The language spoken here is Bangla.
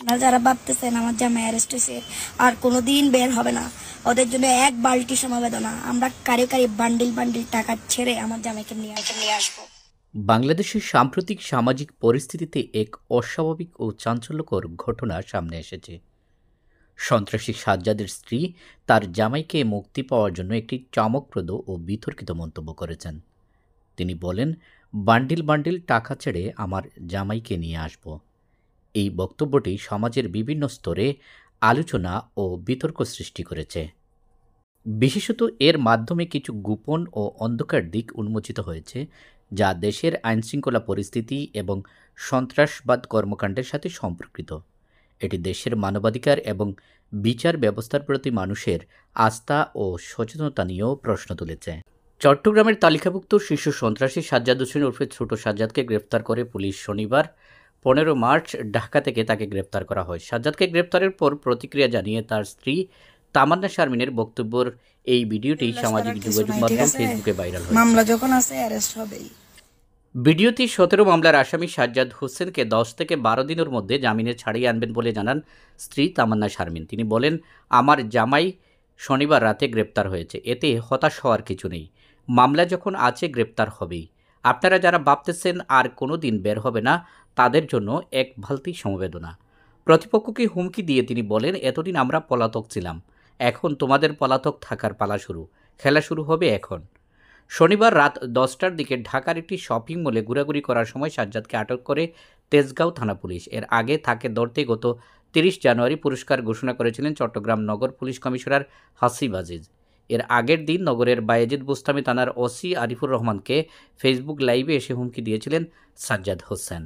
আপনারা যারা ভাবতেছেন আমার জামাই অ্যারেস্ট হয়েছে আর কোনোদিন বের হবে না, ওদের জন্য এক বালতি সমবেদনা। আমরা কারি কারি বান্ডিল বান্ডিল টাকা ছেড়ে আমার জামাইকে নিয়ে আসবো। বাংলাদেশের সাম্প্রতিক সামাজিক পরিস্থিতিতে এক অস্বাভাবিক ও চাঞ্চল্যকর ঘটনা সামনে এসেছে। সন্ত্রাসী সাজ্জাদের স্ত্রী তার জামাইকে মুক্তি পাওয়ার জন্য একটি চমকপ্রদ ও বিতর্কিত মন্তব্য করেছেন। তিনি বলেন, বান্ডিল বান্ডিল টাকা ছেড়ে আমার জামাইকে নিয়ে আসব। এই বক্তব্যটি সমাজের বিভিন্ন স্তরে আলোচনা ও বিতর্ক সৃষ্টি করেছে। বিশেষত এর মাধ্যমে কিছু গোপন ও অন্ধকার দিক উন্মোচিত হয়েছে, যা দেশের আইনশৃঙ্খলা পরিস্থিতি এবং সন্ত্রাসবাদ কর্মকাণ্ডের সাথে সম্পর্কিত। এটি দেশের মানবাধিকার এবং বিচার ব্যবস্থার প্রতি মানুষের আস্থা ও সচেতনতা নিয়েও প্রশ্ন তুলেছে। চট্টগ্রামের তালিকাভুক্ত শীর্ষ সন্ত্রাসী সাজ্জাদ হোসেন ওরফে ছোট সাজ্জাদকে গ্রেফতার করে পুলিশ শনিবার 15 মার্চ ঢাকা থেকে তাকে গ্রেফতার করা হয়। সাজ্জাদকে গ্রেফতারের পর প্রতিক্রিয়া জানিয়ে তার স্ত্রী তামান্না শারমিনের বক্তব্যের এই ভিডিওটি সামাজিক যোগাযোগ মাধ্যম ফেসবুকে ভাইরাল হয়েছে। মামলা যখন আছে অ্যারেস্ট হবেই। ভিডিওটি 17 মামলার আসামি সাজ্জাদ হোসেনকে 10 থেকে 12 দিনের মধ্যে জামিনে ছাড়িয়ে আনবেন বলে জানান স্ত্রী তামান্না শারমিন। তিনি বলেন, আমার জামাই শনিবার রাতে গ্রেপ্তার হয়েছে, এতে হতাশ হওয়ার কিছু নেই। মামলা যখন আছে গ্রেপ্তার হবেই। আপনারা যারা ভাবতেছেন আর কোনো দিন বের হবে না, তাদের জন্য এক বালতি সমবেদনা। প্রতিপক্ষকে হুমকি দিয়ে তিনি বলেন, এতদিন আমরা পলাতক ছিলাম, এখন তোমাদের পলাতক থাকার পালা শুরু, খেলা শুরু হবে এখন। শনিবার রাত 10টার দিকে ঢাকার একটি শপিং মলে ঘোরাঘুরি করার সময় সাজ্জাদকে আটক করে তেজগাঁও থানা পুলিশ। এর আগে তাকে ধরতে গত 30 জানুয়ারি পুরস্কার ঘোষণা করেছিলেন চট্টগ্রাম নগর পুলিশ কমিশনার হাসিব আজিজ। এর আগের দিন নগরের বায়েজিদ বুস্তামি থানার ওসি আরিফুর রহমানকে ফেসবুক লাইভে এসে হুমকি দিয়েছিলেন সাজ্জাদ হোসেন।